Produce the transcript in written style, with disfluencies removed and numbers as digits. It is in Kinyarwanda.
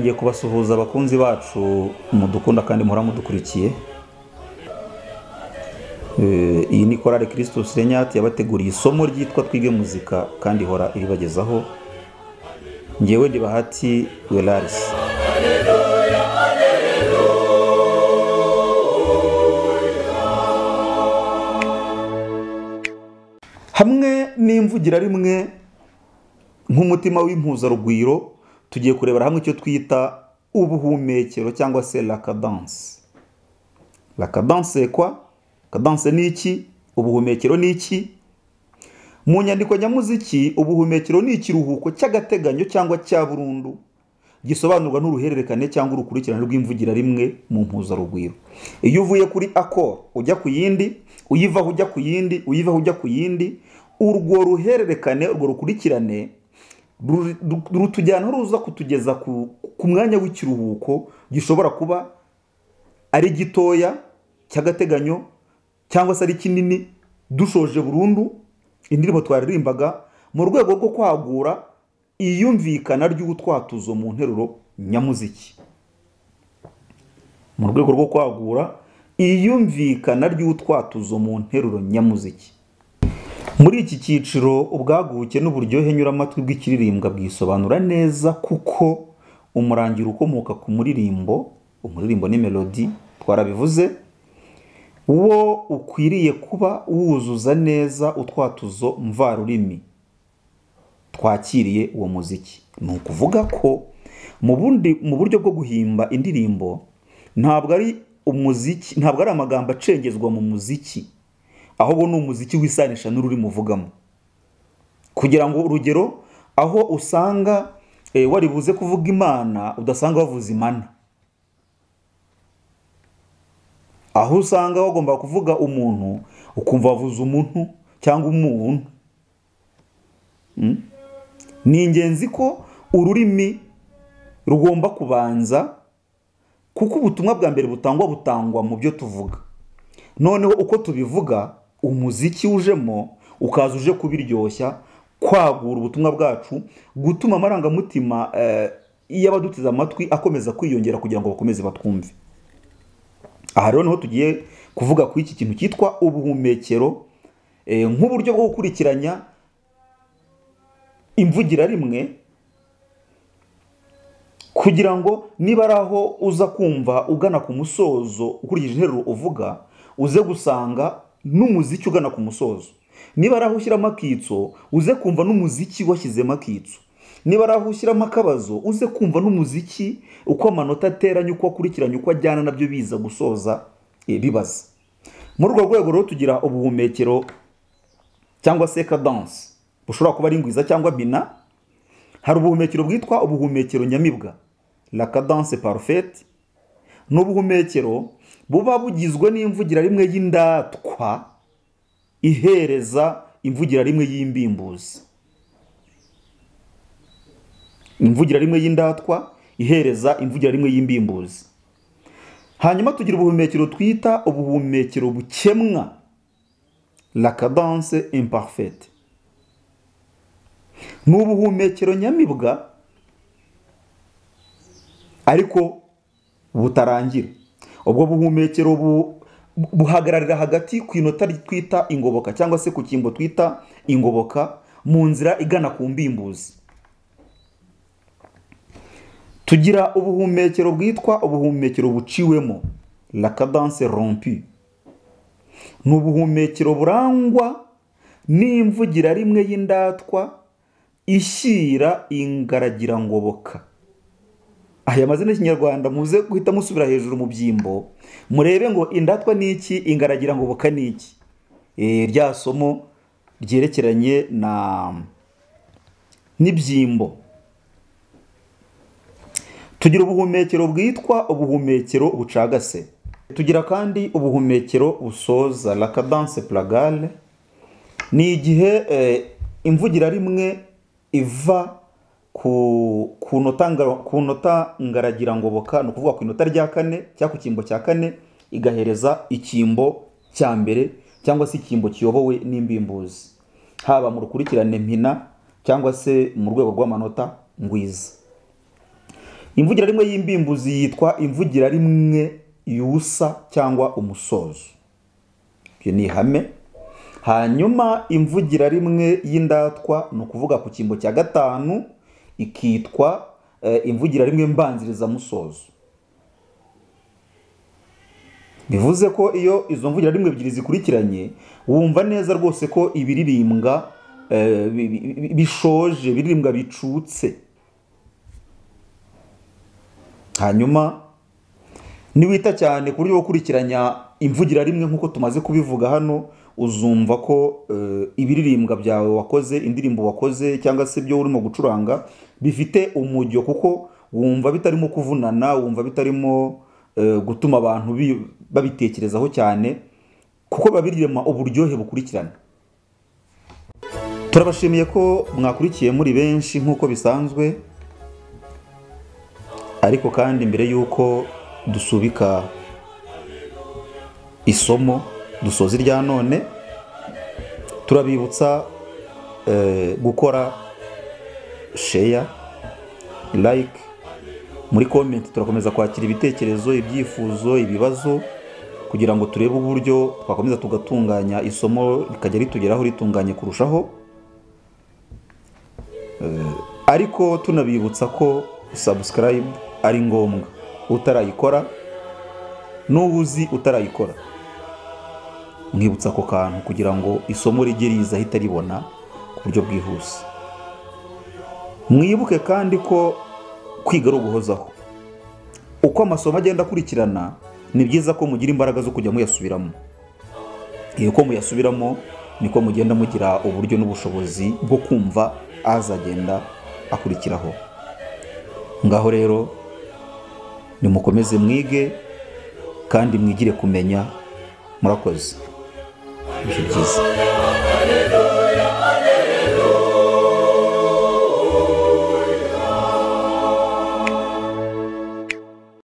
Nongeye kubasuhuza abakunzi bacu mudukunda kandi muhora mudukurikiye. Iyi ni Chorale Christus Regnat yabateguriye isomo ryitwa Twige Muzika kandi ihora iribagezaho. Ngewe ndi Bahati Welaris. Hamwe n'imvugira rimwe nk'umutima w'impuzarugwiro, tugiye kurebera hamwe icyo twita ubuhumekero cyangwa se la cadence. La cadence quoi? Cadence ni iki? Ubuhumekero ni iki? Mu nyandiko nyamuziki, ubuhumekero ni ikiruhuko cy'agateganyo cyangwa cya burundu gisobanurwa n'uruhererekane cyangwa urukurikirane rw'imvugira rimwe mu mpuzarugwiro. Iyo uvuye kuri accord ujya ku yindi, uyivaho ujya ku yindi, uyivaho ujya ku yindi, urwo ruhererekane, urwo rukurikirane rutujyana ruza kutugeza ku mwanya w'ikiruhuko gishobora kuba ari gitoya cy'agateganyo cyangwa se ari kinini dushoje burundu indirimbo twaririmbaga, mu rwego rwo kwagura iyumvikana ry'utwatuzo mu nteruro nyamuziki. Mu rwego rwo kwagura iyumvikana ry'utwatuzo mu nteruro nyamuziki. Muri iki cyiciro ubwaguke n'uburyohe nyuramatwi bw'ikiririmbwa bwisobanura neza, kuko umurangiro ukomoka ku muririmbo, umuririmbo ni melody twarabivuze, wo ukwiriye kuba wuzuza neza utwatuzo mvarurimi twakiriye uwo muziki. Ni ukuvuga ko mu buryo bwo guhimba indirimbo ntabwo ari umuziki, ntabwo ari amagambo acengezwa mu muziki, ahubwo ni umuziki wisanisha n'ururimi uvugamo. Kugira ngo urugero, aho usanga wari buze kuvuga Imana udasanga wavuze Imana, aho usanga wagomba kuvuga umuntu ukumva wavuze umuntu cyangwa umuntu. Ni ingenzi ko ururimi rugomba kubanza, kuko ubutumwa bwa mbere butangwa mu byo tuvuga. Noneho uko tubivuga, umuziki ujemo ukaza uje kubiryoshya, kwagura ubutumwa bwacu, gutuma amarangamutima y'abaduteze amatwi akomeza kwiyongera kugira ngo bakomeze batwumve. Aha rero niho tugiye kuvuga ku iki kintu cyitwa ubuhumekero, nk'uburyo bwo gukurikiranya imvugira rimwe, kugira ngo niba ari aho uza kumva ugana ku musozo ukurikije interuro uvuga, uze gusanga n'umuziki ugana ku musozo. Niba ari aho ushyiramo akitso, uze kumva n'umuziki washyizemo akitso. Niba ari aho ushyiramo akabazo, uze kumva n'umuziki uko amanota ateranye, uko akurikiranye, uko ajyana nabyo biza gusoza bibaza. Muri urwo rwego rero tugira ubuhumekero cyangwa se cadence, bushobora kuba ari ingwiza cyangwa bina. Hari ubuhumekero bwitwa ubuhumekero nyamibwa, la cadence parfaite. N'ubuhumekero buba bugizwe n'imvugira rimwe y'indatwa ihereza imvugira rimwe y'imbimbuzi. Imvugira rimwe y'indatwa ihereza imvugira rimwe y'imbimbuzi. Hanyuma tugira ubuhumekero twita ubuhumekero bukemwa, la cadence imparfaite. Ni ubuhumekero nyamibwa ariko butarangira. Ubwo buhumekero buhagararira hagati ku inota twita ingoboka cyangwa se ku cyimbo twita ingoboka, mu nzira igana ku mbimbuzi. Tugira ubuhumekero bwitwa ubuhumekero buciwemo, la cadence rompue. Ni ubuhumekero burangwa n'imvugira rimwe y'indatwa ishyira ingaragira ngoboka. Aya mazina y'Ikinyarwanda muze guhita musubira hejuru mu byimbo, murebe ngo indatwa ni iki, ingaragira ngoboka ni iki. Rya somo ryerekeranye n'ibyimbo. Tugira ubuhumekero bwitwa ubuhumekero bucagase. Tugira kandi ubuhumekero busoza, la cadence plagale. Ni igihe imvugira rimwe iva ku nota ngaragira ngoboka, ni ukuvuga ku inota rya kane cyangwa ku cyimbo cya kane, igahereza icyimbo cya mbere cyangwa se icyimbo kiyobowe n'imbimbuzi, haba mu rukurikirane mpina cyangwa se mu rwego rw'amanota ngwiza. imvugira rimwe y'imbimbuzi yitwa imvugira rimwe yusa cyangwa umusozo. Iyo ni ihame. Hanyuma imvugira rimwe y'indatwa ni ukuvuga ku cyimbo cya gatanu ikitwa imvugira rimwe mbanziriza musozo. Bivuze ko iyo izo mvugira rimwe ebyiri zikurikiranye wumva neza rwose ko ibiririmbwa bishoje, ibiririmbwa bicutse. Hanyuma niwita cyane ku buryo gukurikiranya imvugira rimwe nk'uko tumaze kubivuga hano, uzumva ko ibiririmbwa byawe wakoze, indirimbo wakoze cyangwa se byo urimo gucuranga bifite umujyo, kuko wumva bitarimo kuvunana, wumva bitarimo gutuma abantu babitekerezaho cyane, kuko babirima uburyohe bukurikirana. Turabashimiye ko mwakurikiye muri benshi nk'uko bisanzwe, ariko kandi mbere y'uko dusubika isomo dusoza irya none, turabibutsa gukora share, like, muri comment turakomeza kwakira ibitekerezo, ibyifuzo, ibibazo, kugira ngo turebe uburyo twakomeza tugatunganya isomo rikajya ritugeraho ritunganye kurushaho. Ariko tunabibutsa ko subscribe ari ngombwa. Utarayikora n'ubuzi utarayikora, mwibutsa ako kantu kugira ngo isomo rijye riza hita ribona ku buryo bwihuse. Mwibuke kandi ko kwiga ari uguhozaho. Uko amasomo agenda akurikirana, ni byiza ko mugira imbaraga zo kujya muyasubiramo. Uko muyasubiramo niko mugenda mugira uburyo n'ubushobozi bwo kumva azagenda akurikiraho. Ngaho rero nimukomeze mwige kandi mwigire kumenya. Murakoze. Ibihe byiza.